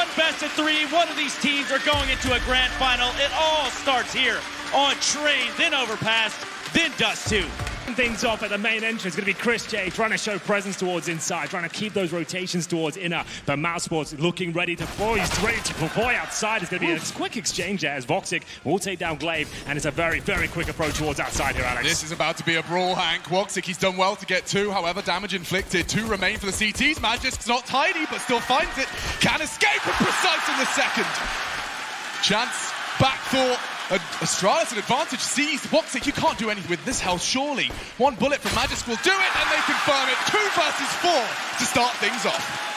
one best of three. One of these teams are going into a grand final. It all starts here on Train, then Overpass, then Dust 2. Things off at the main entrance, going to be Chris J trying to show presence towards inside, trying to keep those rotations towards inner, but Mousesports looking ready to deploy. He's ready to deploy outside. It's going to be a quick exchange there as woxic will take down Glaive, and it's a very, very quick approach towards outside here, Alex. This is about to be a brawl, Hank. woxic, he's done well to get two, however, damage inflicted. Two remain for the CTs. Magisk's not tidy, but still finds it. Can escape with precise in the second. Chance, back thought. Astralis an advantage seized. woxic, you can't do anything with this health, surely. One bullet from Magisk will do it, and they confirm it. 2 versus 4 to start things off.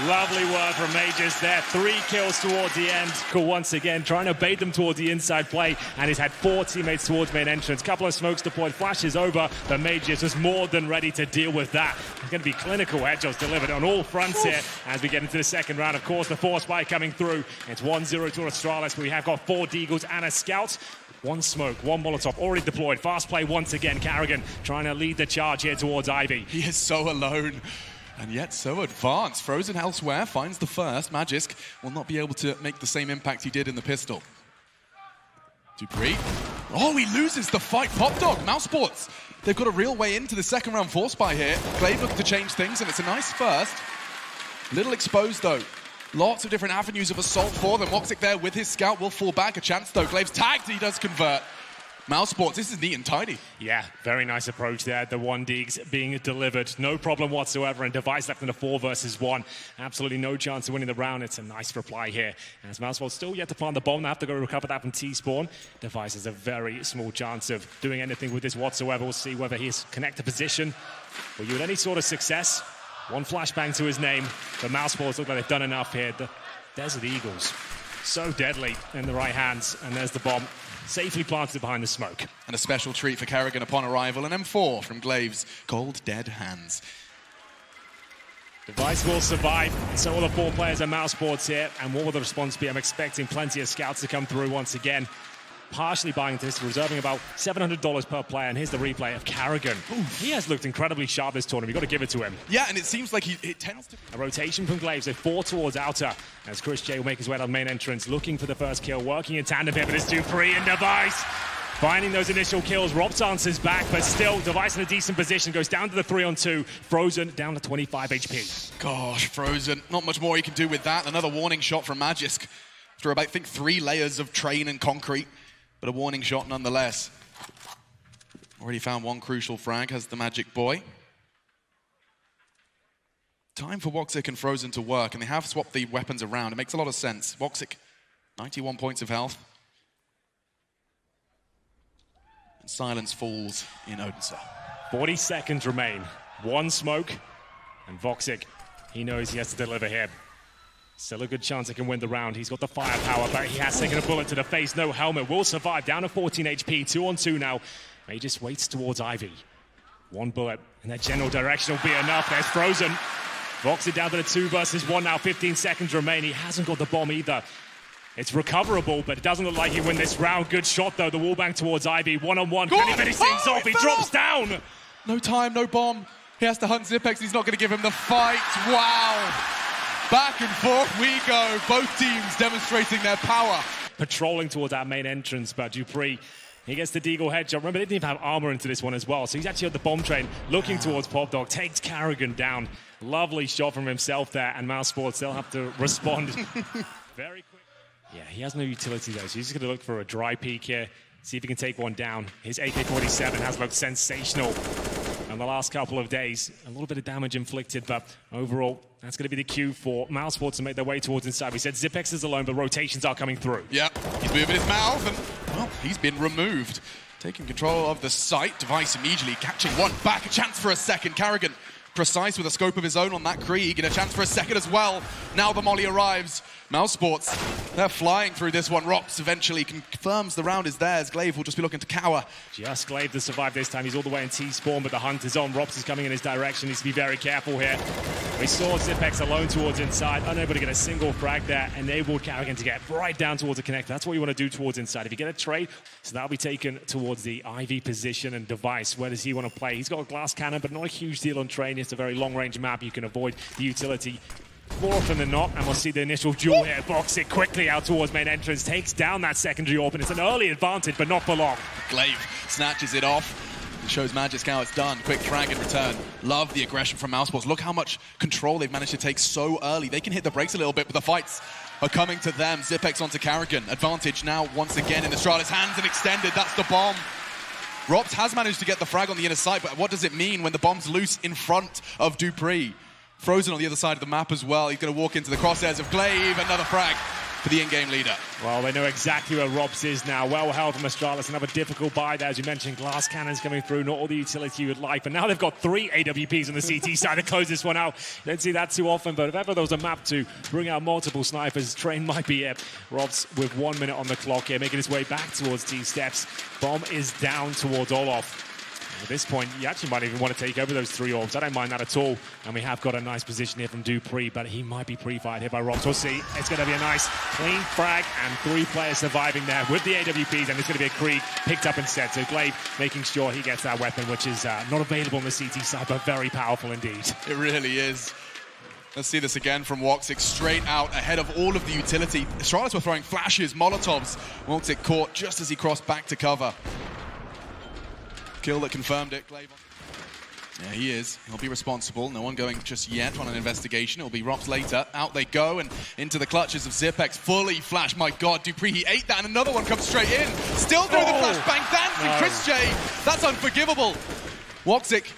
Lovely work from Mages there. 3 kills towards the end. Once again, trying to bait them towards the inside play, and he's had 4 teammates towards main entrance. Couple of smokes deployed, flashes over, but Mages was more than ready to deal with that. It's going to be clinical headshots delivered on all fronts here as we get into the second round. Of course, the force spike coming through. It's 1-0 to Astralis, but we have got 4 Deagles and a Scout. 1 smoke, 1 Molotov already deployed. Fast play once again. Karrigan trying to lead the charge here towards Ivy. He is so alone. And yet so advanced. Frozen elsewhere, finds the first. Magisk will not be able to make the same impact he did in the pistol. Dupree. Oh, he loses the fight. Popdog, Mousesports. They've got a real way into the second round force by here. Glaive looking to change things, and it's a nice first. Little exposed, though. Lots of different avenues of assault for them. woxic there with his scout will fall back. A chance, though. Glaive's tagged, he does convert. Mousesports, this is neat and tidy. Yeah, very nice approach there. The 1 Deags being delivered. No problem whatsoever. And Device left in a 4 versus 1. Absolutely no chance of winning the round. It's a nice reply here. As Mousesports still yet to plant the bomb. They have to go recover that from T-Spawn. Device has a very small chance of doing anything with this whatsoever. We'll see whether he's connected position. Will you with any sort of success? 1 flashbang to his name. The Mousesports look like they've done enough here. There's the Eagles. So deadly in the right hands. And there's the bomb. Safely planted behind the smoke. And a special treat for Karrigan upon arrival, an M4 from Glaive's cold, dead hands. Device will survive, and so will the 4 players at Mousesports here. And what will the response be? I'm expecting plenty of scouts to come through once again. Partially buying into this, reserving about $700 per player, and here's the replay of Karrigan. He has looked incredibly sharp this tournament. You've got to give it to him. Yeah, and it seems like it tends to... A rotation from Glaive, so 4 towards outer, as Chris J will make his way down the main entrance, looking for the first kill, working in tandem here, but it's Dupree and Device. Finding those initial kills, Rob's answers back, but still, Device in a decent position, goes down to the 3-on-2, Frozen down to 25 HP. Gosh, Frozen, not much more he can do with that. Another warning shot from Magisk. After about, I think, 3 layers of train and concrete. But a warning shot nonetheless. Already found 1 crucial frag, has the Magic Boy. Time for woxic and Frozen to work, and they have swapped the weapons around. It makes a lot of sense. woxic, 91 points of health. And silence falls in Odense. 40 seconds remain. 1 smoke, and woxic, he knows he has to deliver here. Still a good chance he can win the round. He's got the firepower, but he has taken a bullet to the face. No helmet. Will survive. Down to 14 HP. 2-on-2 now. He just waits towards Ivy. 1 bullet in that general direction will be enough. There's Frozen. woxic down to the 2 versus 1 now. 15 seconds remain. He hasn't got the bomb either. It's recoverable, but it doesn't look like he win this round. Good shot, though. The wallbang towards Ivy. 1-on-1. Can he finish things off? He drops down. No time, no bomb. He has to hunt Zipex. He's not going to give him the fight. Wow. Back and forth we go. Both teams demonstrating their power. Patrolling towards our main entrance, but Dupree, he gets the Deagle headshot. Remember, they didn't even have armor into this one as well, so he's actually on the bomb train, looking towards Popdog, takes Karrigan down. Lovely shot from himself there, and Mousesports, they'll have to respond very quick. Yeah, he has no utility though, so he's just going to look for a dry peek here, see if he can take one down. His AK-47 has looked sensational in the last couple of days. A little bit of damage inflicted, but overall, that's going to be the cue for Mousesports to make their way towards inside. We said Zipex is alone, but rotations are coming through. Yeah, he's moving his mouth, and, well, he's been removed. Taking control of the site. Device immediately catching one back. A chance for a second. Karrigan precise with a scope of his own on that Krieg, and a chance for a second as well. Now the molly arrives. Mousesports, they're flying through this one. Rops eventually confirms the round is theirs. Glaive will just be looking to cower. Just Glaive to survive this time. He's all the way in T-spawn, but the hunt is on. Rops is coming in his direction. Needs to be very careful here. We saw Zipex alone towards inside, unable to get a single frag there. Enabled Karrigan to get right down towards the connector. That's what you want to do towards inside. If you get a trade, so that'll be taken towards the IV position and Device. Where does he want to play? He's got a glass cannon, but not a huge deal on train. It's a very long-range map. You can avoid the utility. More often than not, and we'll see the initial duel here. WOXİCCCC quickly out towards main entrance, takes down that secondary orb, and it's an early advantage, but not for long. Glaive snatches it off. It shows Magisk how it's done. Quick frag in return. Love the aggression from Mousesports. Look how much control they've managed to take so early. They can hit the brakes a little bit, but the fights are coming to them. Zipex onto karrigan. Advantage now once again in Astralis' hands and extended. That's the bomb. ropz has managed to get the frag on the inner side, but what does it mean when the bomb's loose in front of dupreeh? Frozen on the other side of the map as well. He's going to walk into the crosshairs of Glaive. Another frag for the in-game leader. Well, they know exactly where ropz is now. Well held from Astralis. Another difficult buy there, as you mentioned. Glass cannons coming through. Not all the utility you would like. But now they've got 3 AWPs on the CT side to close this one out. You don't see that too often. But if ever there was a map to bring out multiple snipers, Train might be it. ropz with 1 minute on the clock here, making his way back towards T-steps. Bomb is down towards Olof. At this point, you actually might even want to take over those 3 orbs. I don't mind that at all. And we have got a nice position here from dupreeh, but he might be pre-fired here by ropz. We'll see. It's going to be a nice clean frag and 3 players surviving there with the AWPs, and it's going to be a Krieg picked up instead. So Glaive making sure he gets that weapon, which is not available on the CT side, but very powerful indeed. It really is. Let's see this again from WOXİCCCC, straight out ahead of all of the utility. Astralis were throwing flashes, molotovs. WOXİCCCC caught just as he crossed back to cover. Kill that confirmed it. Glaive. Yeah, he is. He'll be responsible. No one going just yet on an investigation. It'll be ropz later. Out they go and into the clutches of Zipex. Fully flash. My God, dupreeh, he ate that, and another one comes straight in. Still through the flashbang. Dancing No. chrisJ. That's unforgivable. WOXİCCCC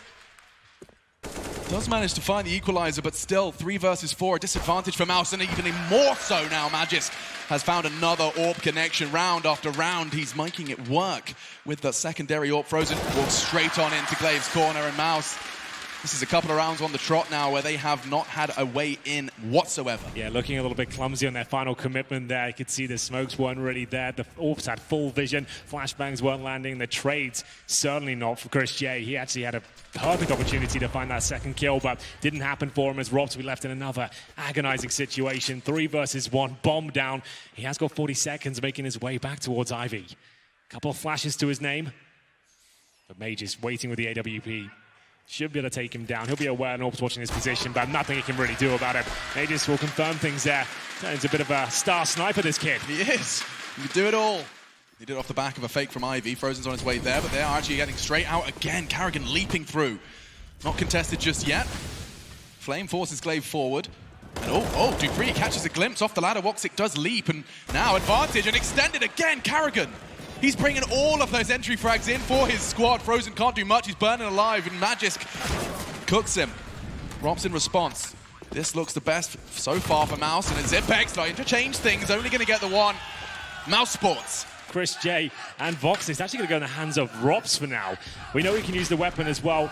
does manage to find the equalizer, but still 3 versus 4. A disadvantage for Mouse, and even more so now. Magisk has found another orb connection. Round after round, he's making it work with the secondary orb frozen. Walks straight on into Glaive's corner, and Mouse, this is a couple of rounds on the trot now where they have not had a way in whatsoever. Yeah, looking a little bit clumsy on their final commitment there. You could see the smokes weren't really there. The orbs had full vision. Flashbangs weren't landing. The trades certainly not for chrisJ. He actually had a perfect opportunity to find that second kill, but didn't happen for him as ropz will be left in another agonizing situation. 3 versus 1, bomb down. He has got 40 seconds making his way back towards Ivy. Couple of flashes to his name, but Mage is waiting with the AWP. Should be able to take him down. He'll be aware and ropz watching his position, but nothing he can really do about it. Mages will confirm things there. He's a bit of a star sniper, this kid. He is. He can do it all. He did it off the back of a fake from Ivy. Frozen's on his way there, but they are actually getting straight out again. karrigan leaping through. Not contested just yet. Flame forces Glaive forward. And dupreeh catches a glimpse off the ladder. WOXİCCCC does leap, and now advantage and extended again. karrigan. He's bringing all of those entry frags in for his squad. Frozen can't do much. He's burning alive, and Magisk cooks him. ropz in response. This looks the best so far for Mouse, and it's Zipex like to change things. Only going to get the one. Mousesports. chrisJ and Vox is actually going to go in the hands of ropz for now. We know he can use the weapon as well.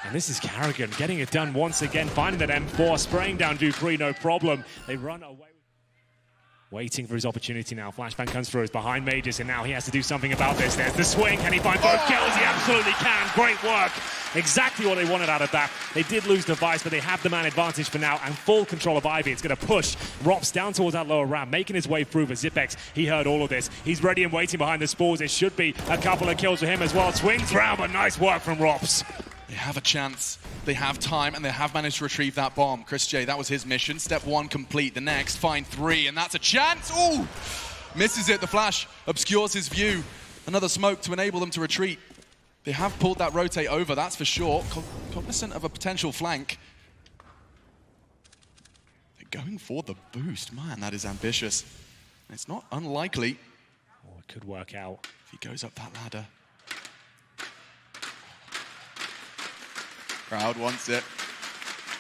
And this is karrigan getting it done once again, finding that M4, spraying down dupreeh, no problem. They run away. Waiting for his opportunity now. Flashbang comes through, it's behind Mages, and now he has to do something about this. There's the swing. Can he find both kills? He absolutely can. Great work. Exactly what they wanted out of that. They did lose device, but they have the man advantage for now and full control of Ivy. It's going to push ropz down towards that lower ramp, making his way through. But Zipex, he heard all of this. He's ready and waiting behind the spores. It should be a couple of kills for him as well. Swings round, but nice work from ropz. They have a chance, they have time, and they have managed to retrieve that bomb. chrisJ, that was his mission. Step 1 complete. The next, find 3, and that's a chance. Ooh! Misses it. The flash obscures his view. Another smoke to enable them to retreat. They have pulled that rotate over, that's for sure. Cognizant of a potential flank. They're going for the boost. Man, that is ambitious. It's not unlikely. Oh, it could work out. If he goes up that ladder. Crowd wants it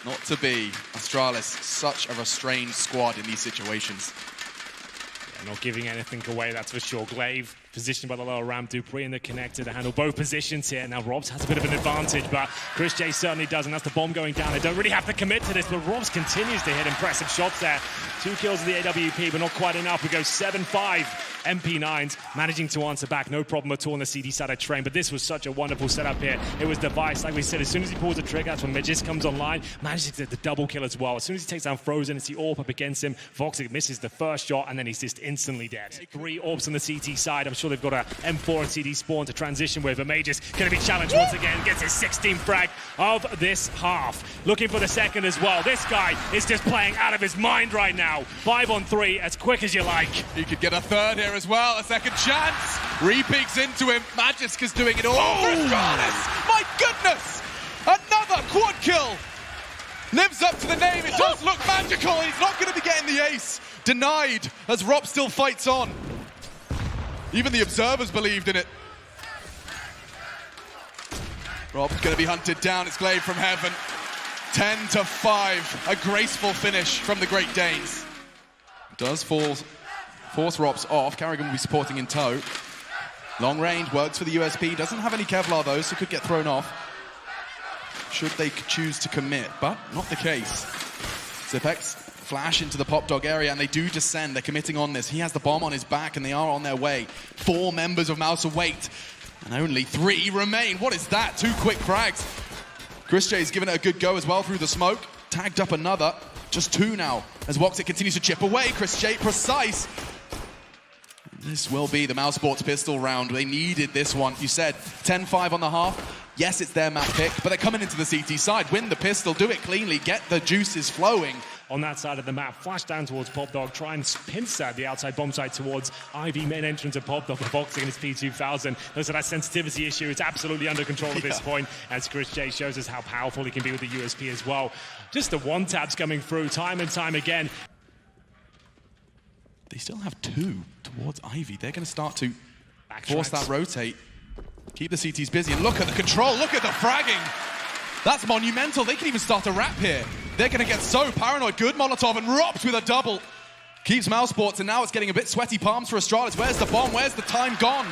not to be. Astralis, such a restrained squad in these situations. Yeah, not giving anything away, that's for sure. Glaive positioned by the lower ramp, dupreeh in the connector to handle both positions here. Now ropz has a bit of an advantage, but chrisJ certainly doesn't. That's the bomb going down. They don't really have to commit to this, but ropz continues to hit impressive shots there. 2 kills of the AWP, but not quite enough. We go 7-5. MP9s managing to answer back, no problem at all on the CD side of Train, but this was such a wonderful setup here. It was device, like we said, as soon as he pulls the trigger, that's when Magisk comes online, manages to get the double kill as well. As soon as he takes down Frozen, it's the orb up against him. WOXİCCCC misses the first shot, and then he's just instantly dead. 3 orbs on the CT side. I'm sure they've got a M4 and CD spawn to transition with, but Magisk going to be challenged once again, gets his 16th frag of this half. Looking for the second as well. This guy is just playing out of his mind right now. 5 on 3, as quick as you like. He could get a third here as well, a second chance. Re-peeks into him. Magisk is doing it all for Astralis. My goodness! Another quad kill. Lives up to the name. It does look magical. He's not going to be getting the ace. Denied as Rob still fights on. Even the observers believed in it. Rob's going to be hunted down. It's Glaive from heaven. 10-5. A graceful finish from the Great Danes. Does force Rops off. Karrigan will be supporting in tow. Long range works for the USP. Doesn't have any Kevlar though, so could get thrown off should they choose to commit, but not the case. Zipex flash into the Pop Dog area, and they do descend. They're committing on this. He has the bomb on his back, and they are on their way. 4 members of Mouse await, and only 3 remain. What is that? 2 quick frags. CccCC's given it a good go as well through the smoke. Tagged up another. Just 2 now, as WOXİCCCC continues to chip away. CccCC precise. This will be the Mouse Sports pistol round. They needed this one. You said 10-5 on the half. Yes, it's their map pick, but they're coming into the CT side. Win the pistol, do it cleanly, get the juices flowing. On that side of the map, flash down towards Pop Dog, try and pinch out the outside bomb side towards Ivy, main entrance of Pop Dog, boxing in his P2000. There's that sensitivity issue. It's absolutely under control at this point, as CccCC shows us how powerful he can be with the USP as well. Just the one-taps coming through time and time again. They still have 2 towards Ivy. They're going to start to force that rotate. Keep the CTs busy, and look at the control, look at the fragging. That's monumental. They can even start a wrap here. They're going to get so paranoid. Good Molotov, and Rops with a double. Keeps Mouse Sports, and now it's getting a bit sweaty palms for Astralis. Where's the bomb? Where's the time gone?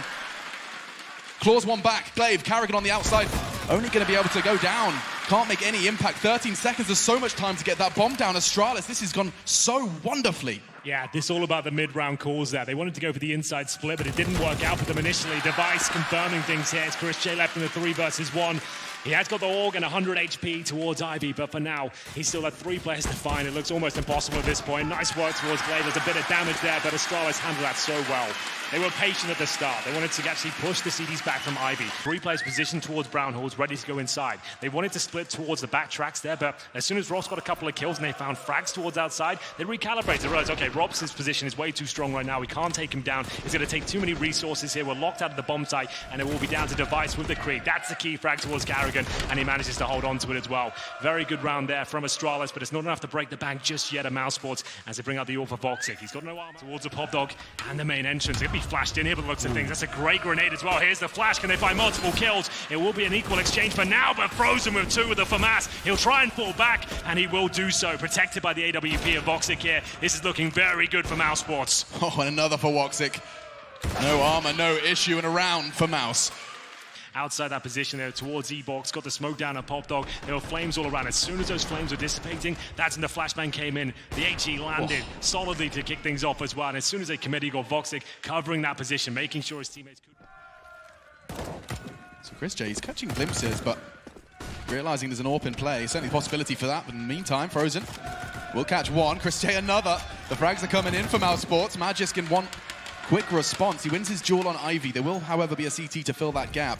Claws one back. Glaive, Karrigan on the outside. Only going to be able to go down. Can't make any impact. 13 seconds. There's so much time to get that bomb down. Astralis, this has gone so wonderfully. Yeah, this is all about the mid-round calls there. They wanted to go for the inside split, but it didn't work out for them initially. Device confirming things here. It's CccCC left in the 3 versus 1. He has got the Org and 100 HP towards Ivy, but for now, he's still had 3 players to find. It looks almost impossible at this point. Nice work towards Glaive. There's a bit of damage there, but Astralis handled that so well. They were patient at the start. They wanted to actually push the CDs back from Ivy. 3 players positioned towards Brown Halls, ready to go inside. They wanted to split towards the back tracks there, but as soon as Ross got a couple of kills and they found frags towards outside, they recalibrated. They realized, okay, Robson's position is way too strong right now. We can't take him down. It's going to take too many resources here. We're locked out of the bomb site, and it will be down to Device with the Creed. That's the key frag towards Karrigan, and he manages to hold on to it as well. Very good round there from Astralis, but it's not enough to break the bank just yet at Mouse Sports as they bring out the All for WOXİCCCC. He's got no armor towards the Pop Dog and the main entrance. It'll be flashed in here, but looks at things. That's a great grenade as well. Here's the flash. Can they find multiple kills? It will be an equal exchange for now, but Frozen with 2 with the FAMAS. He'll try and fall back, and he will do so. Protected by the AWP of WOXİCCCC here. This is looking very good for Mouse Sports. Oh, and another for WOXİCCCC. No armor, no issue, and a round for Mouse. Outside that position there towards E-Box, got the smoke down at Pop Dog. There were flames all around. As soon as those flames were dissipating, that's when the flashbang came in. The HE landed solidly to kick things off as well. And as soon as they committed, you got WOXİCCCC covering that position, making sure his teammates could. So CccCC, he's catching glimpses, but realizing there's an AWP in play, certainly a possibility for that. But in the meantime, Frozen will catch one. CccCC another. The frags are coming in for Mouse Sports. Magisk in one quick response. He wins his duel on Ivy. There will, however, be a CT to fill that gap.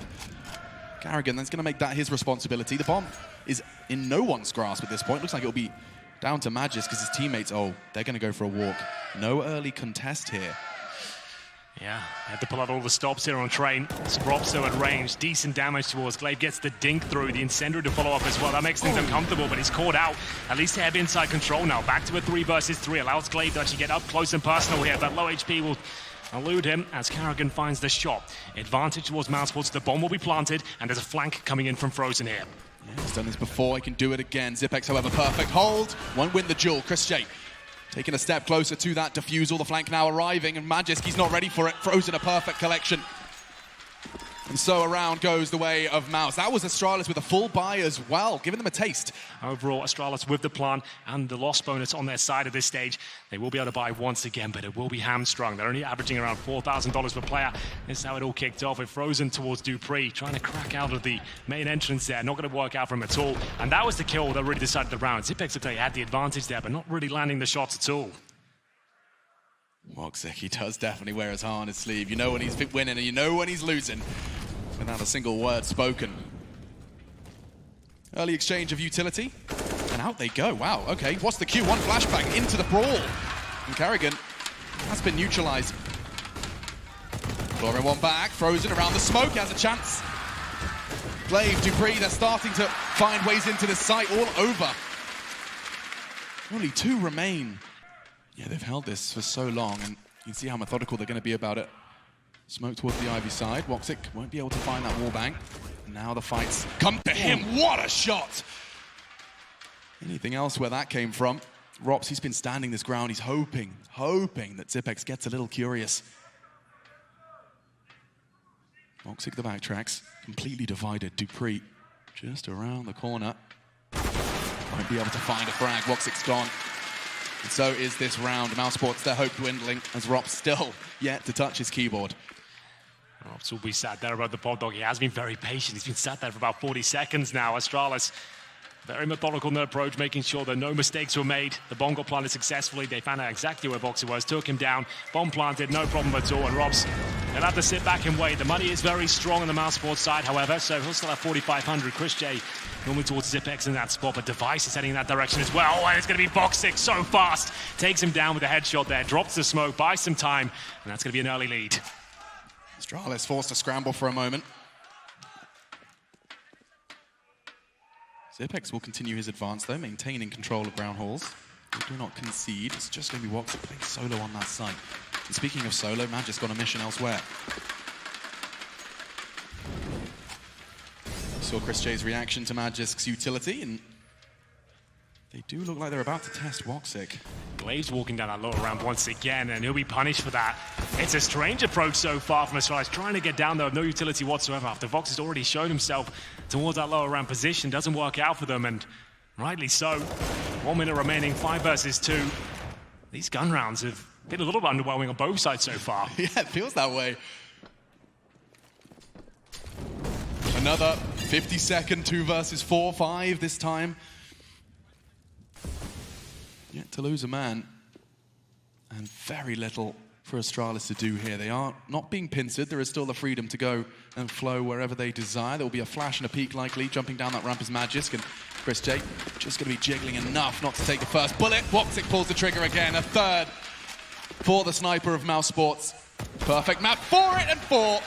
Karrigan then's going to make that his responsibility. The bomb is in no one's grasp at this point. Looks like it'll be down to Magisk because his teammates, they're going to go for a walk. No early contest here. Yeah, they had to pull out all the stops here on train. Robso at range, decent damage towards Glaive, gets the dink through, the incendiary to follow up as well. That makes things uncomfortable, but he's caught out. At least they have inside control now. Back to a 3 versus 3, allows Glaive to actually get up close and personal here, but low HP will elude him as Karrigan finds the shot. Advantage towards Mouse Sports, the bomb will be planted, and there's a flank coming in from Frozen here. Yeah, he's done this before, he can do it again. Zipex, however, perfect hold. Won't win the duel. CccCC taking a step closer to that defusal. The flank now arriving, and Magisk, he's not ready for it. Frozen, a perfect collection. And so around goes the way of Mouse. That was Astralis with a full buy as well, giving them a taste. Overall, Astralis with the plan and the loss bonus on their side at this stage. They will be able to buy once again, but it will be hamstrung. They're only averaging around $4,000 per player. This is how it all kicked off with Frozen towards Dupree, trying to crack out of the main entrance there. Not going to work out for him at all. And that was the kill that really decided the round. Zipex looked like he had the advantage there, but not really landing the shots at all. WOXİCCCC does definitely wear his heart on his sleeve. You know when he's winning and you know when he's losing without a single word spoken. Early exchange of utility. And out they go. Wow, okay. What's the Q1 flashbang into the brawl? And Karrigan has been neutralized. Gloria one back. Frozen around the smoke. Has a chance. Glaive, Dupree, they're starting to find ways into this site all over. Only 2 remain. Yeah, they've held this for so long, and you can see how methodical they're going to be about it. Smoke towards the Ivy side. WOXİCCCC won't be able to find that wallbang. Now the fights come to him. What a shot! Anything else where that came from? Rops, he's been standing this ground. He's hoping that Xyp9x gets a little curious. WOXİCCCC the backtracks, completely divided. Dupree just around the corner. Won't be able to find a frag. WOXÍCCC's gone. And so is this round. mousesports, their hope dwindling as Rops still yet to touch his keyboard. Rops will be sat there about the pod dog. He has been very patient. He's been sat there for about 40 seconds now. Astralis, very methodical in their approach, making sure that no mistakes were made. The bomb got planted successfully. They found out exactly where WOXİCCCC was, took him down, bomb planted, no problem at all. And Rops, they'll have to sit back and wait. The money is very strong on the mousesports side, however, so he'll still have 4,500. Chris J normally towards Xyp9x in that spot, but Device is heading in that direction as well. And it's going to be WOXÍCCCC so fast. Takes him down with a headshot there, drops the smoke, buys some time, and that's going to be an early lead. Astralis forced to scramble for a moment. Xyp9x will continue his advance though, maintaining control of Brown Halls. They do not concede. It's just going to be WOXÍCCCC playing solo on that side. And speaking of solo, Magic's got a mission elsewhere. Saw Chris J's reaction to Magic's utility, and they do look like they're about to test WOXÍCCCC. Glaive's walking down that lower ramp once again, and he'll be punished for that. It's a strange approach so far from Astralis, trying to get down there with no utility whatsoever after Vox has already shown himself towards that lower ramp position. Doesn't work out for them, and rightly so. 1 minute remaining, 5 versus 2. These gun rounds have been a little bit underwhelming on both sides so far. Yeah, it feels that way. Another 50-second 2 versus 4, 5 this time. Yet to lose a man, and very little for Astralis to do here. They are not being pincered. There is still the freedom to go and flow wherever they desire. There will be a flash and a peek likely. Jumping down that ramp is Magisk, and Chris J just going to be jiggling enough not to take the first bullet. WOXÍCCCC pulls the trigger again. A third for the sniper of mousesports. Perfect map for it, and 4.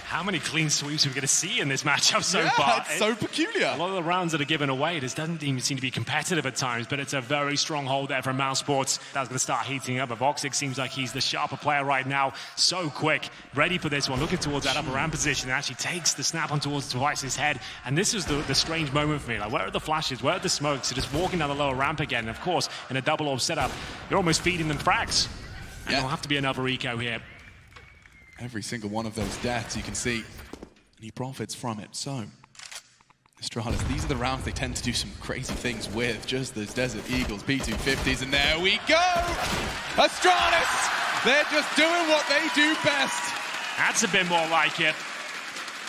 How many clean sweeps are we going to see in this matchup so far? Yeah, it's so peculiar. A lot of the rounds that are given away, this doesn't even seem to be competitive at times, but it's a very strong hold there from mousesports. That's going to start heating up. But WOXÍCCCC seems like he's the sharper player right now. So quick, ready for this one, looking towards that upper ramp position, and actually takes the snap on towards Device's head. And this is the strange moment for me. Like, where are the flashes? Where are the smokes? So just walking down the lower ramp again. And of course, in a double orb setup, you're almost feeding them frags. And there'll have to be another eco here. Every single one of those deaths you can see. And he profits from it. So, Astralis, these are the rounds they tend to do some crazy things with. Just those Desert Eagles, P250s, and there we go! Astralis! They're just doing what they do best. That's a bit more like it.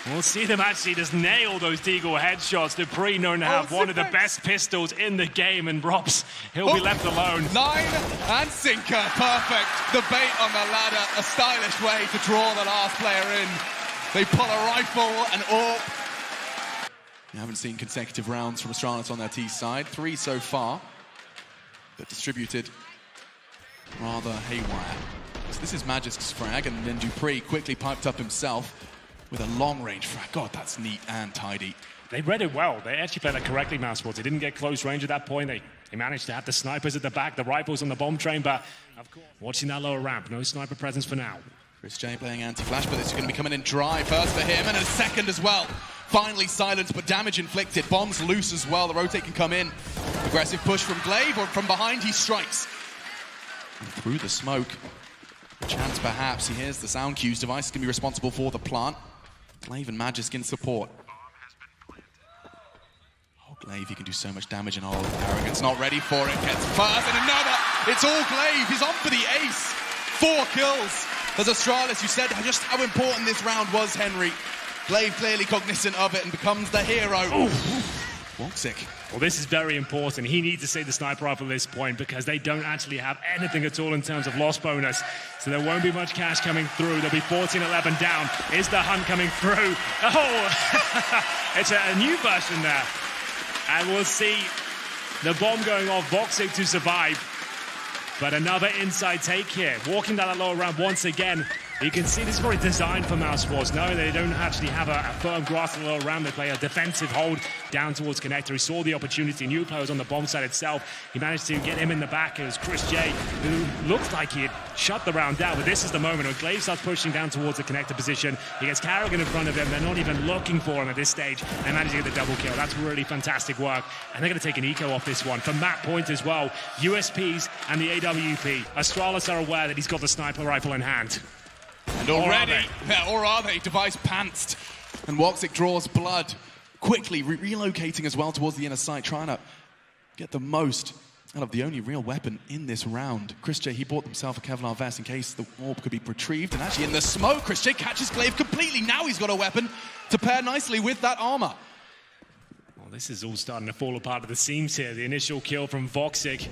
We'll see them actually just nail those Deagle headshots. Dupree known to have one of the best pistols in the game, and Rops, he'll be left alone. 9 and sinker, perfect. The bait on the ladder, a stylish way to draw the last player in. They pull a rifle and AWP. You haven't seen consecutive rounds from Astralis on their T side. 3 so far, but distributed rather haywire. So this is Magisk's frag, and then Dupree quickly piped up himself with a long-range frag. God, that's neat and tidy. They read it well. They actually played that correctly, mousesports. They didn't get close range at that point. They managed to have the snipers at the back, the rifles on the bomb train, but of course, watching that lower ramp, no sniper presence for now. Chris J playing anti-flash, but this is going to be coming in dry first for him, and a second as well. Finally silenced, but damage inflicted. Bombs loose as well. The rotate can come in. Aggressive push from Glaive, or from behind he strikes. And through the smoke. A chance perhaps. He hears the sound cues. Device is going to be responsible for the plant. Glaive and Magisk in support. Oh, Glaive, he can do so much damage, and Arrogance not ready for it. Gets first, and another. It's all Glaive. He's on for the ace. 4 kills. As Astralis, you said just how important this round was, Henry. Glaive clearly cognizant of it and becomes the hero. WOXÍCCCC. Well, this is very important. He needs to save the sniper rifle at this point because they don't actually have anything at all in terms of loss bonus. So there won't be much cash coming through. There'll be 14-11 down. Is the hunt coming through? Oh, it's a new version there. And we'll see the bomb going off, WOXİCCCC to survive. But another inside take here. Walking down that lower ramp once again. You can see this is very designed for mousesports, knowing they don't actually have a firm grasp of the lower ramp. They play a defensive hold down towards connector. He saw the opportunity. New player was on the bomb side itself. He managed to get him in the back. It was Chris J, who looked like he had shut the round down. But this is the moment when Glaive starts pushing down towards the connector position. He gets Karrigan in front of him. They're not even looking for him at this stage. They manage to get the double kill. That's really fantastic work. And they're going to take an eco off this one. From that point as well, USPs and the AWP. Astralis are aware that he's got the sniper rifle in hand. And already, or are they? Device pantsed. And WOXİCCCC draws blood, quickly relocating as well towards the inner side, trying to get the most out of the only real weapon in this round. Chris J, he bought himself a Kevlar vest in case the orb could be retrieved. And actually in the smoke, Chris J catches Glaive completely. Now he's got a weapon to pair nicely with that armor. Well, this is all starting to fall apart at the seams here. The initial kill from WOXİCCCC.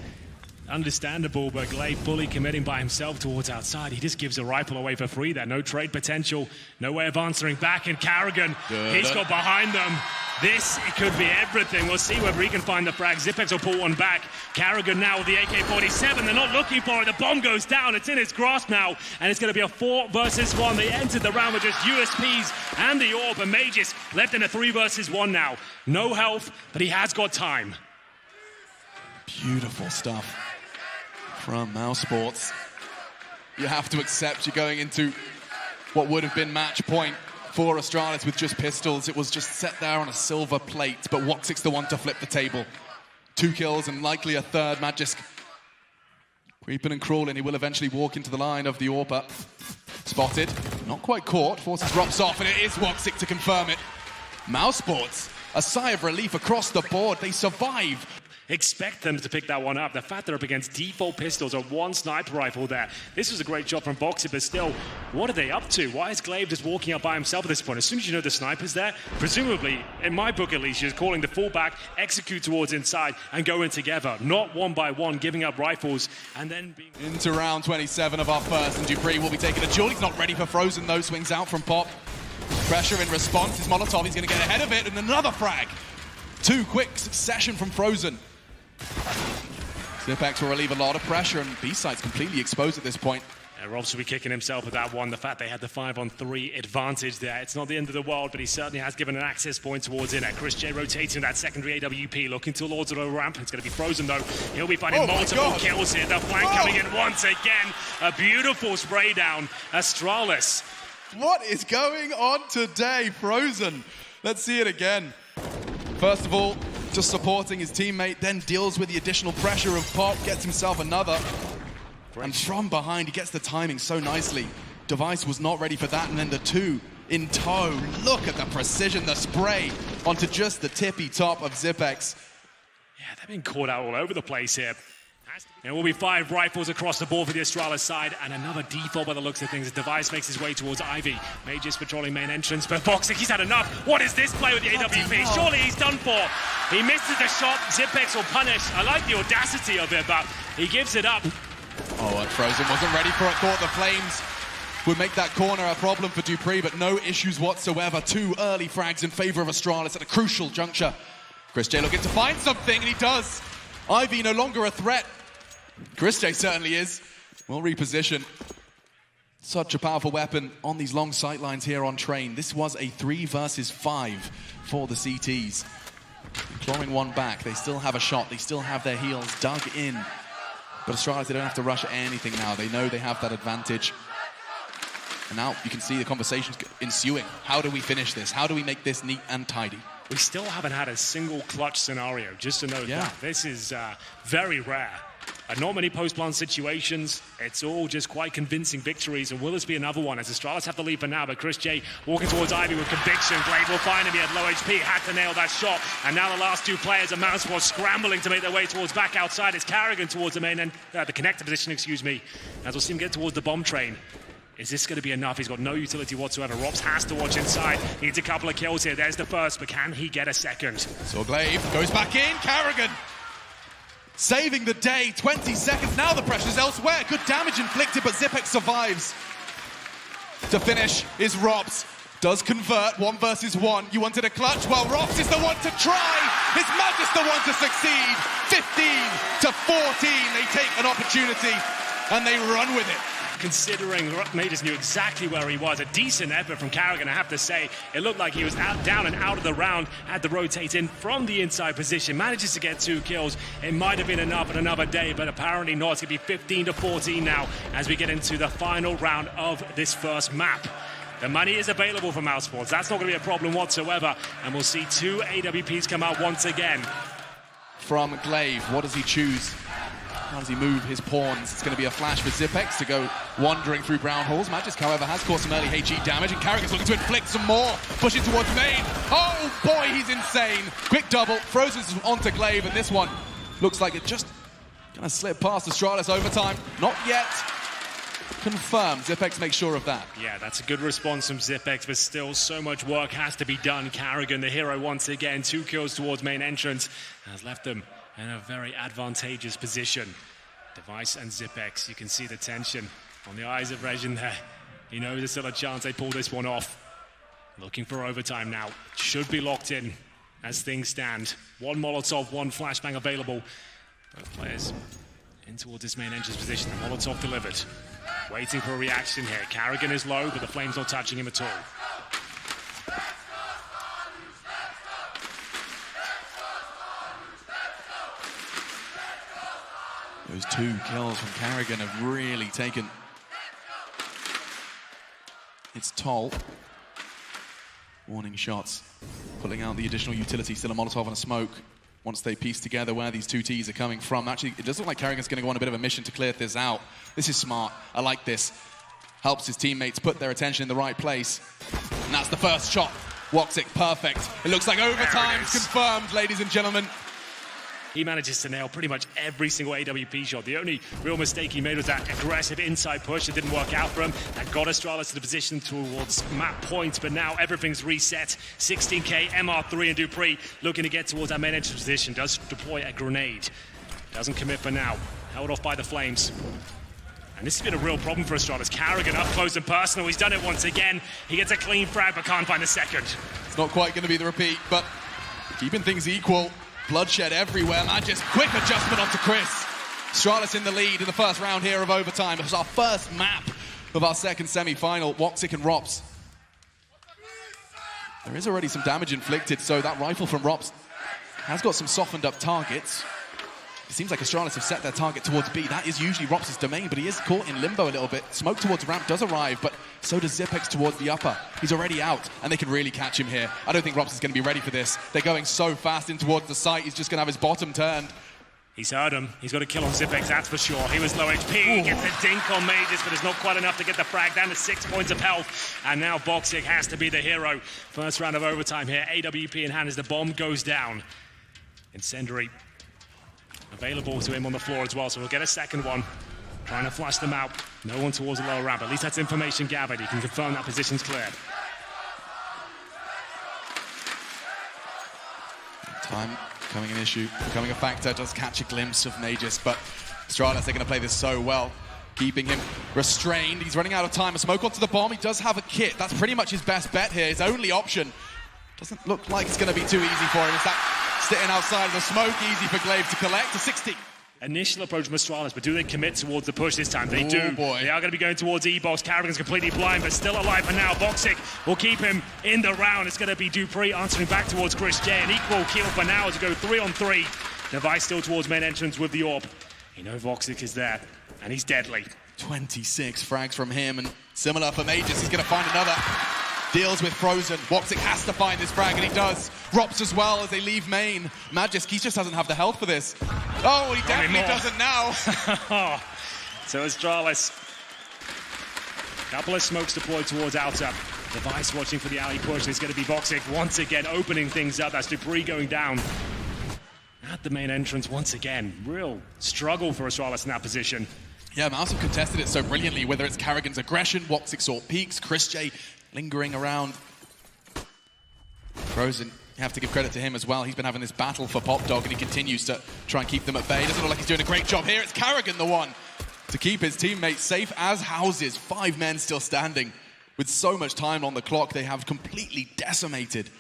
Understandable, but Glaive fully committing by himself towards outside. He just gives a rifle away for free there. No trade potential, no way of answering back. And Karrigan, he's got behind them. This, it could be everything. We'll see whether he can find the frag. Zipex will pull one back. Karrigan now with the AK-47. They're not looking for it. The bomb goes down. It's in his grasp now. And it's going to be a 4 versus 1. They entered the round with just USPs and the orb. And Mages left in a 3 versus 1 now. No health, but he has got time. Beautiful stuff from mousesports. You have to accept you're going into what would have been match point for Astralis with just pistols. It was just set there on a silver plate, but WOXİCCCC's the one to flip the table. 2 kills and likely a third. Magisk creeping and crawling. He will eventually walk into the line of the AWPer. Spotted, not quite caught. Forces drops off, and it is WOXÍCCCC to confirm it. mousesports, a sigh of relief across the board. They survive. Expect them to pick that one up. The fact they're up against default pistols or 1 sniper rifle there. This was a great shot from WOXİCCCC, but still, what are they up to? Why is Glaive just walking up by himself at this point? As soon as you know the sniper's there, presumably, in my book at least, you're calling the fullback, execute towards inside, and go in together. Not one by one, giving up rifles, and then being... Into round 27 of our first, and dupreeh will be taking a duel. He's not ready for Frozen, though. Swings out from Pop. Pressure in response. His Molotov, he's going to get ahead of it, and another frag. 2 quick succession from Frozen. Zipex will relieve a lot of pressure, and B-side's completely exposed at this point. Robs will be kicking himself with that one. The fact they had the 5-on-3 advantage there. It's not the end of the world, but he certainly has given an access point towards in. Chris J rotating that secondary AWP, looking towards the ramp. It's going to be Frozen, though. He'll be finding multiple kills here. The flank coming in once again. A beautiful spray down. Astralis. What is going on today, Frozen? Let's see it again. First of all, just supporting his teammate, then deals with the additional pressure of Pop, gets himself another. And from behind, he gets the timing so nicely. Device was not ready for that, and then the 2 in tow. Look at the precision, the spray onto just the tippy top of Zipex. Yeah, they've been caught out all over the place here. There will be 5 rifles across the board for the Astralis side, and another default by the looks of things. The Device makes his way towards Ivy. Mages patrolling main entrance, but WOXİCCCC, he's had enough. What is this play with the AWP? Surely he's done for. He misses the shot. Zipex will punish. I like the audacity of it, but he gives it up. Oh, and Frozen wasn't ready for it. Thought the flames would make that corner a problem for dupreeh, but no issues whatsoever. 2 early frags in favor of Astralis at a crucial juncture. Chris J looking to find something, and he does. Ivy no longer a threat. Chris J certainly is. Will reposition. Such a powerful weapon on these long sight lines here on train. This was a 3 versus 5 for the CTs. Clawing one back. They still have a shot. They still have their heels dug in. But Astralis, they don't have to rush anything now. They know they have that advantage. And now you can see the conversations ensuing. How do we finish this? How do we make this neat and tidy? We still haven't had a single clutch scenario, just to note that. This is very rare. Not many post-plant situations. It's all just quite convincing victories. And will this be another one as Astralis have the lead for now? But Chris J walking towards Ivy with conviction. Glaive will find him. He had low HP, had to nail that shot. And now the last 2 players of mousesports scrambling to make their way towards back outside. It's Karrigan towards the main end, the connector position, excuse me. As we'll see him get towards the bomb train. Is this going to be enough? He's got no utility whatsoever. Robs has to watch inside. He needs a couple of kills here. There's the first, but can he get a second? So Glaive goes back in. Karrigan saving the day. 20 seconds. Now the pressure's elsewhere. Good damage inflicted, but Zipex survives. To finish is Robs. does convert 1 versus 1. You wanted a clutch? Well, Rops is the one to try. It's Magis the one to succeed. 15 to 14. They take an opportunity and they run with it. Considering Magis knew exactly where he was, a decent effort from karrigan, I have to say. It looked like he was down and out of the round, had to rotate in from the inside position, manages to get 2 kills. It might have been enough on another day, but apparently not. It's going to be 15 to 14 now as we get into the final round of this first map. The money is available for Mousesports. That's not going to be a problem whatsoever, and we'll see 2 AWPs come out once again. From Glaive, what does he choose? How does he move his pawns? It's going to be a flash for Zipex to go wandering through brown halls. Magisk, however, has caused some early HE damage, and karrigan's looking to inflict some more. Pushing towards main. Oh boy, he's insane. Quick double, Frozen's onto Glaive, and this one looks like it just gonna slip past Astralis overtime. Not yet. Confirmed. Zipex makes sure of that. Yeah, that's a good response from Zipex, but still so much work has to be done. karrigan, the hero, once again, 2 kills towards main entrance, has left them in a very advantageous position. Device and Zipex, you can see the tension on the eyes of Regin there. He knows there's still a chance they pull this one off. Looking for overtime now. Should be locked in as things stand. 1 Molotov, 1 flashbang available. Both players in towards this main entrance position. The Molotov delivered. Waiting for a reaction here. karrigan is low, but the flame's not touching him at all. Those 2 kills from karrigan have really taken its toll. Warning shots. Pulling out the additional utility, still a Molotov and a smoke. Once they piece together where these 2 Ts are coming from. Actually, it does look like karrigan's going to go on a bit of a mission to clear this out. This is smart. I like this. Helps his teammates put their attention in the right place. And that's the first shot. WOXİCCCC, perfect. It looks like overtime's confirmed, ladies and gentlemen. He manages to nail pretty much every single AWP shot. The only real mistake he made was that aggressive inside push. It didn't work out for him. That got Astralis to the position towards map points, but now everything's reset. 16k, MR3 and Dupree looking to get towards that main entrance position. Does deploy a grenade. Doesn't commit for now. Held off by the flames. And this has been a real problem for Astralis. karrigan up close and personal. He's done it once again. He gets a clean frag, but can't find the second. It's not quite going to be the repeat, but keeping things equal. Bloodshed everywhere. Magis, quick adjustment onto Chris. Astralis in the lead in the first round here of overtime. It was our first map of our second semi-final. WOXİCCCC and Rops. There is already some damage inflicted, so that rifle from Rops has got some softened up targets. It seems like Astralis have set their target towards B. That is usually Rops' domain, but he is caught in limbo a little bit. Smoke towards ramp does arrive, but so does Zipex towards the upper. He's already out, and they can really catch him here. I don't think Rops is going to be ready for this. They're going so fast in towards the site, he's just going to have his bottom turned. He's heard him. He's got a kill on Zipex, that's for sure. He was low HP, gets a dink on Magis, but it's not quite enough to get the frag down to 6 points of health. And now WOXİCCCC has to be the hero. First round of overtime here. AWP in hand as the bomb goes down. Incendiary available to him on the floor as well, so we'll get a second one. Trying to flush them out. No one towards the lower ramp. At least that's information gathered. He can confirm that position's clear. Time becoming an issue, becoming a factor. Does catch a glimpse of Magis, but Astralis, they're going to play this so well. Keeping him restrained. He's running out of time. A smoke onto the bomb. He does have a kit. That's pretty much his best bet here. His only option. Doesn't look like it's going to be too easy for him. It's that sitting outside of the smoke. Easy for Glaive to collect. To 60. Initial approach from Astralis, but do they commit towards the push this time? They do. Boy. They are going to be going towards E-Box. karrigan's completely blind, but still alive for now. WOXİCCCC will keep him in the round. It's going to be Dupree answering back towards Chris J. An equal kill for now to go 3-on-3. Device still towards main entrance with the orb. You know WOXÍCCCC is there, and he's deadly. 26 frags from him, and similar for Magis. He's going to find another. Deals with Frozen. WOXÍCCCC has to find this frag, and he does. Rops as well as they leave main. Magisk, he just doesn't have the health for this. Oh, he definitely doesn't now. So Astralis. Couple of smokes deployed towards outer. Device watching for the alley push. It's going to be WOXÍCCCC once again opening things up. That's Dupree going down at the main entrance once again. Real struggle for Astralis in that position. Yeah, Mouse have contested it so brilliantly, whether it's karrigan's aggression, WOXÍCCCC saw peaks, Chris J lingering around. Frozen, you have to give credit to him as well. He's been having this battle for Pop Dog, and he continues to try and keep them at bay. Doesn't look like he's doing a great job here. It's karrigan the one to keep his teammates safe as houses. 5 men still standing. With so much time on the clock, they have completely decimated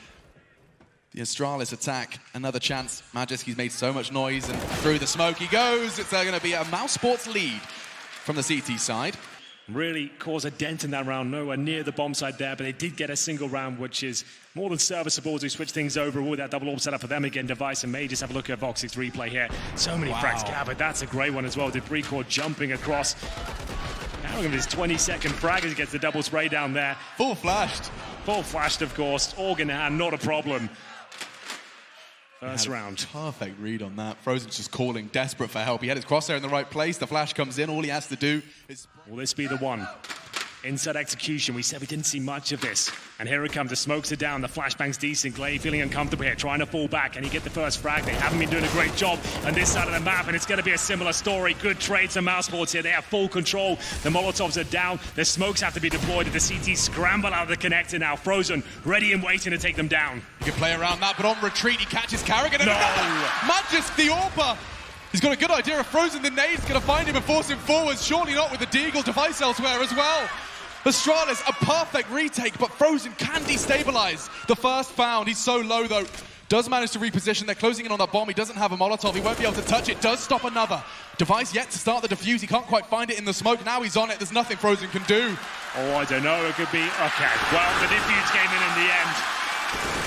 the Astralis attack. Another chance. Magisk, he's made so much noise, and through the smoke he goes. It's going to be a Mouse Sports lead from the CT side. Really cause a dent in that round, nowhere near the bomb side there, but they did get a single round, which is more than serviceable as we switch things over. With that double orb set up for them again, Device and May. Just have a look at WOXİCCC's replay here. So many frags gathered. That's a great one as well. Debris core jumping across. Now look at this 20-second frag as he gets the double spray down there. Full flashed. Full flashed, of course. Organ hand, not a problem. First round. Perfect read on that. Frozen's just calling, desperate for help. He had his crosshair in the right place. The flash comes in. All he has to do is... Will this be the one? Inside execution. We said we didn't see much of this. And here it comes. The smokes are down. The flashbang's decent. Glaive feeling uncomfortable here, trying to fall back. And he get the first frag. They haven't been doing a great job on this side of the map. And it's going to be a similar story. Good trades from Mouse Sports here. They have full control. The Molotovs are down. The smokes have to be deployed. The CT scramble out of the connector now. Frozen, ready and waiting to take them down. He can play around that, but on retreat, he catches Karrigan. No! Magisk, the Orba. He's got a good idea of Frozen. The nade's going to find him and force him forwards. Surely not with the Deagle Device elsewhere as well. Astralis, a perfect retake, but Frozen can destabilize. The first found, he's so low though. Does manage to reposition. They're closing in on that bomb. He doesn't have a Molotov. He won't be able to touch it. Does stop another. Device yet to start the defuse. He can't quite find it in the smoke. Now he's on it. There's nothing Frozen can do. Oh, I don't know. It could be... Okay, well, the defuse came in the end.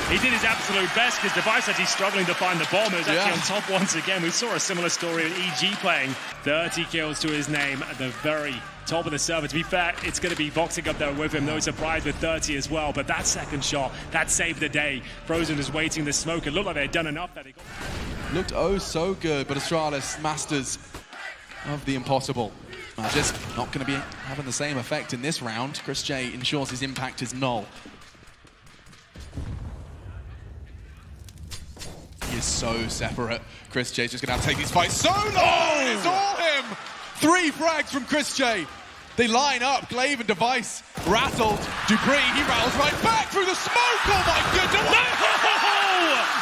He did his absolute best because Device actually struggling to find the bomb. It was actually on top once again. We saw a similar story with EG playing. 30 kills to his name at the very top of the server. To be fair, it's going to be WOXİCCC up there with him. No surprise with 30 as well. But that second shot, that saved the day. Frozen is waiting the smoke. It looked like they had done enough. That they got... Looked oh so good, but Astralis masters of the impossible. Magisk not going to be having the same effect in this round. chrisJ ensures his impact is null. He is so separate. chrisJ's just going to have to take these fights so long. Oh! It's all him. 3 frags from chrisJ. They line up. Glaive and Device rattled. Dupree, he rattles right back through the smoke. Oh my goodness. No!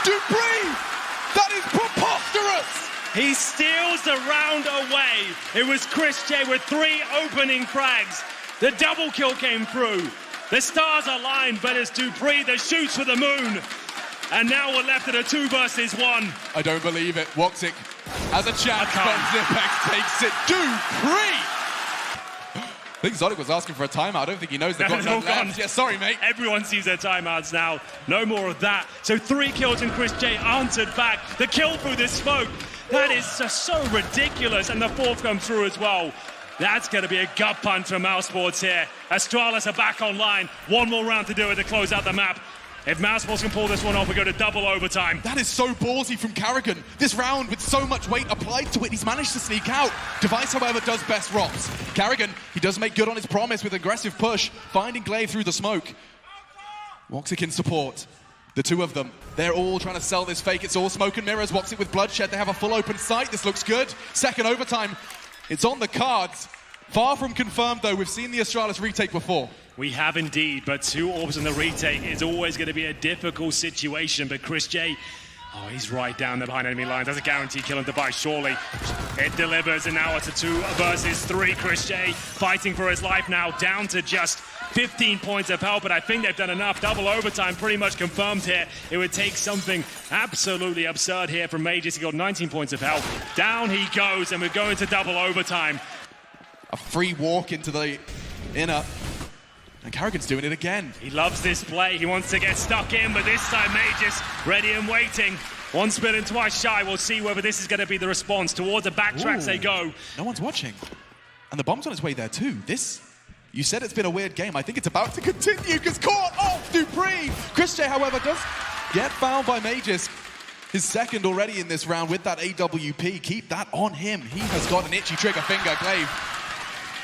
Dupree, that is preposterous. He steals the round away. It was chrisJ with 3 opening frags. The double kill came through. The stars aligned, but it's Dupree that shoots for the moon. And now we're left at a 2 versus 1. I don't believe it. WOXİCCC has a chance, but Zipex takes it. Dupree! I think Zodic was asking for a timeout. I don't think he knows they've got none left. Yeah, sorry, mate. Everyone sees their timeouts now. No more of that. So 3 kills and chrisJ answered back. The kill through this smoke. That is just so ridiculous. And the 4th comes through as well. That's going to be a gut punch from Mouse Sports here. Astralis are back online. 1 more round to do it to close out the map. If Mouse Sports can pull this one off, we go to double overtime. That is so ballsy from Karrigan. This round, with so much weight applied to it, he's managed to sneak out. Device, however, does best ROPS. Karrigan, he does make good on his promise with aggressive push, finding Glaive through the smoke. WOXÍCCC in support. The 2 of them, they're all trying to sell this fake. It's all smoke and mirrors. WOXÍCCC with bloodshed. They have a full open sight. This looks good. Second overtime. It's on the cards. Far from confirmed, though. We've seen the Astralis retake before. We have indeed, but 2 orbs in the retake is always going to be a difficult situation. But chrisJ, oh, he's right down there behind enemy lines. That's a guaranteed kill on Device, surely. It delivers, and now it's a 2 versus 3. chrisJ fighting for his life now, down to just 15 points of health, but I think they've done enough. Double overtime pretty much confirmed here. It would take something absolutely absurd here from Mages. He got 19 points of health. Down he goes, and we're going to double overtime. A free walk into the inner. And Karrigan's doing it again. He loves this play. He wants to get stuck in, but this time Mages ready and waiting. 1 spin and twice shy. We'll see whether this is going to be the response. Towards the backtracks they go. No one's watching. And the bomb's on its way there too. You said it's been a weird game. I think it's about to continue because caught off Dupree. chrisJ, however, does get found by Mages. His 2nd already in this round with that AWP. Keep that on him. He has got an itchy trigger finger. Glaive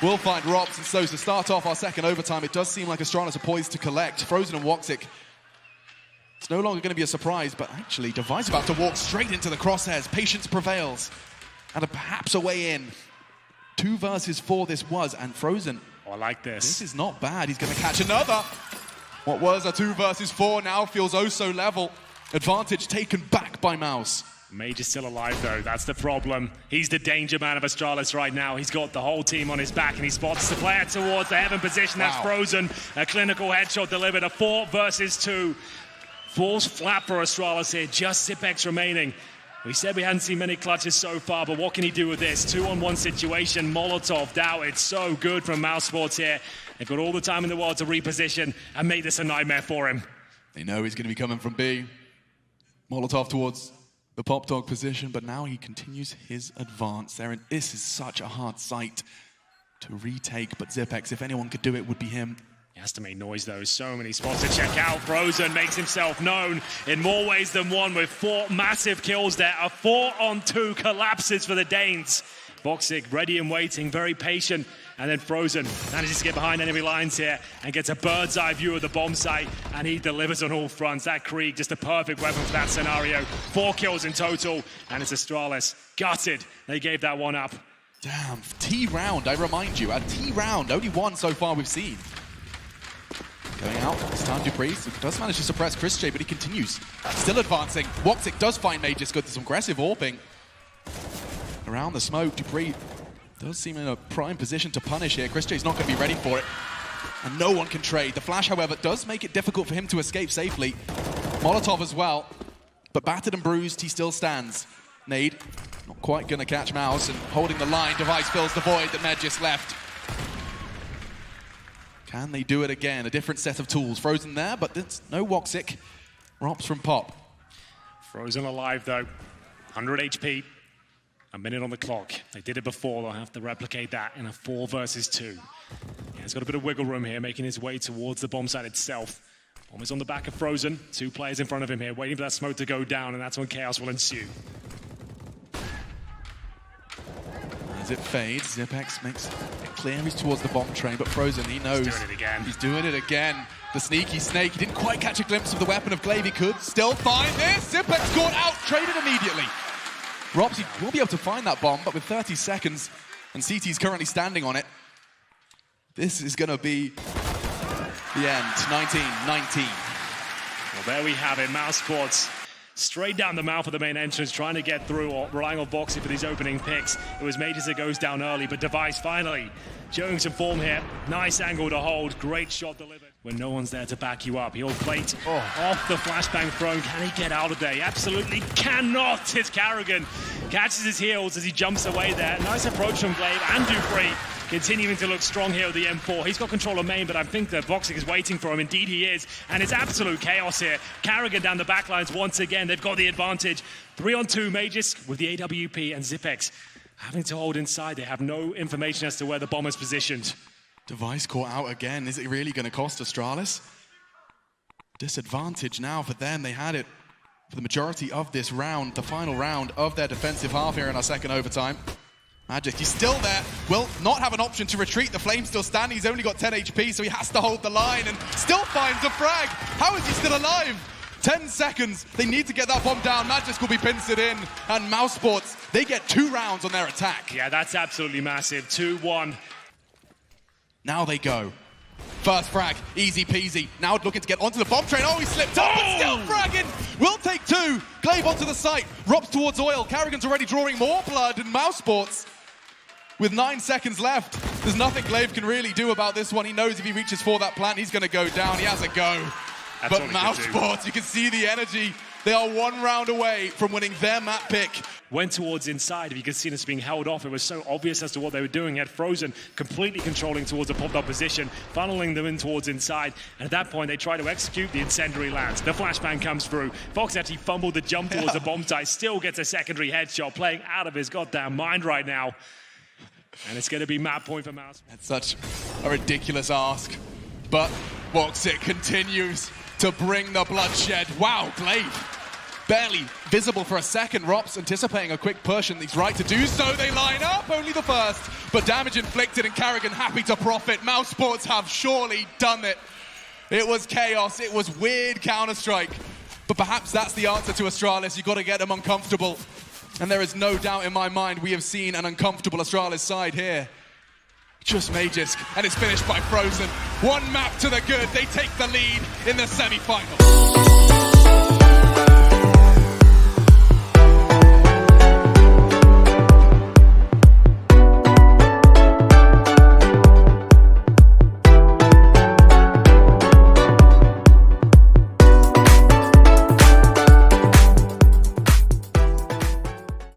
will find ROPS, and so to start off our 2nd overtime, it does seem like Astralis are poised to collect. Frozen and WOXÍCCC, it's no longer going to be a surprise, but actually Device about to walk straight into the crosshairs. Patience prevails, and perhaps a way in. 2 versus 4 this was, and Frozen, oh, I like this. This is not bad. He's going to catch another. What was a 2 versus 4 now feels oh so level. Advantage taken back by Mouse. Mage is still alive, though. That's the problem. He's the danger man of Astralis right now. He's got the whole team on his back, and he spots the player towards the heaven position. That's Frozen. A clinical headshot delivered. A 4 versus 2. Falls flat for Astralis here. Just Zipex remaining. We said we hadn't seen many clutches so far, but what can he do with this? 2-on-1 situation. Molotov down. It's so good from mousesports here. They've got all the time in the world to reposition and make this a nightmare for him. They know he's going to be coming from B. Molotov towards the pop dog position, but now he continues his advance there, and this is such a hard site to retake, but Zipex, if anyone could do it, would be him. He has to make noise, though. So many spots to check out. Frozen makes himself known in more ways than one with 4 massive kills there. A 4-on-2 collapses for the Danes. WOXİCCCC ready and waiting, very patient. And then Frozen manages to get behind enemy lines here and gets a bird's eye view of the bomb site, and he delivers on all fronts. That Krieg, just a perfect weapon for that scenario. 4 kills in total, and it's Astralis. Gutted. They gave that one up. Damn, T round, I remind you. A T round, only 1 so far we've seen. Going out, it's time Dupree. Does manage to suppress Chris J, but he continues. Still advancing. WOXİCCCC does find Mage's good. Some aggressive AWPing. Around the smoke, Dupree does seem in a prime position to punish here. Chris J's not going to be ready for it. And no one can trade. The flash, however, does make it difficult for him to escape safely. Molotov as well. But battered and bruised, he still stands. Nade, not quite going to catch Mouse, and holding the line, Device fills the void that Med just left. Can they do it again? A different set of tools. Frozen there, but it's no WOXİCCCC. Rops from Pop. Frozen alive, though. 100 HP. A minute on the clock. They did it before. They'll have to replicate that in a 4 versus 2. Yeah, he's got a bit of wiggle room here, making his way towards the bomb site itself. Bomb is on the back of Frozen. 2 players in front of him here, waiting for that smoke to go down, and that's when chaos will ensue. As it fades, Zipex makes it clear he's towards the bomb train, but Frozen, he knows. He's doing it again. He's doing it again. The sneaky snake. He didn't quite catch a glimpse of the weapon of Glaive. He could still find this. Zipex caught out, traded immediately. Ropsy will be able to find that bomb, but with 30 seconds, and CT's currently standing on it, this is going to be the end. 19-19. Well, there we have it. mousesports straight down the mouth of the main entrance, trying to get through, or relying on WOXİCCCC for these opening picks. It was Mages that goes down early, but Device finally showing some form here. Nice angle to hold. Great shot delivered. When no one's there to back you up, he'll plate off the flashbang thrown. Can he get out of there? He absolutely cannot. It's karrigan. Catches his heels as he jumps away there. Nice approach from Glaive and Dupree. Continuing to look strong here with the M4. He's got control of main, but I think that WOXİCCCC is waiting for him. Indeed he is. And it's absolute chaos here. karrigan down the back lines once again. They've got the advantage. 3-on-2 Mages with the AWP and Zipex having to hold inside. They have no information as to where the bomb is positioned. Device caught out again. Is it really going to cost Astralis? Disadvantage now for them. They had it for the majority of this round, the final round of their defensive half here in our second overtime. Magic, he's still there. Will not have an option to retreat. The Flame's still standing. He's only got 10 HP, so he has to hold the line and still finds a frag. How is he still alive? 10 seconds. They need to get that bomb down. Magic will be pincered in. And mousesports, they get 2 rounds on their attack. Yeah, that's absolutely massive. 2-1. Now they go. First frag, easy peasy. Now looking to get onto the bomb train. Oh, he slipped up, but still fragging. Will take 2. Glaive onto the site. Robs towards oil. karrigan's already drawing more blood, and mousesports, with 9 seconds left, there's nothing Glaive can really do about this one. He knows if he reaches for that plant, he's going to go down. He has a go. But mousesports, you can see the energy. They are 1 round away from winning their map pick. Went towards inside. If you could see this being held off, it was so obvious as to what they were doing. He had Frozen completely controlling towards a popped-up position, funneling them in towards inside. And at that point, they try to execute the incendiary lands. The flashbang comes through. Fox actually fumbled the jump towards the bomb site, still gets a secondary headshot, playing out of his goddamn mind right now. And it's going to be map point for Mouse. That's such a ridiculous ask. But WOXİCCCC continues to bring the bloodshed. Wow, Glaive. Barely visible for a second. Rops anticipating a quick push, and he's right to do so. They line up, only the first. But damage inflicted, and karrigan happy to profit. mousesports have surely done it. It was chaos. It was weird Counter-Strike. But perhaps that's the answer to Astralis. You've got to get them uncomfortable. And there is no doubt in my mind we have seen an uncomfortable Astralis side here. Just Magisk, and it's finished by Frozen. 1 map to the good. They take the lead in the semi-final.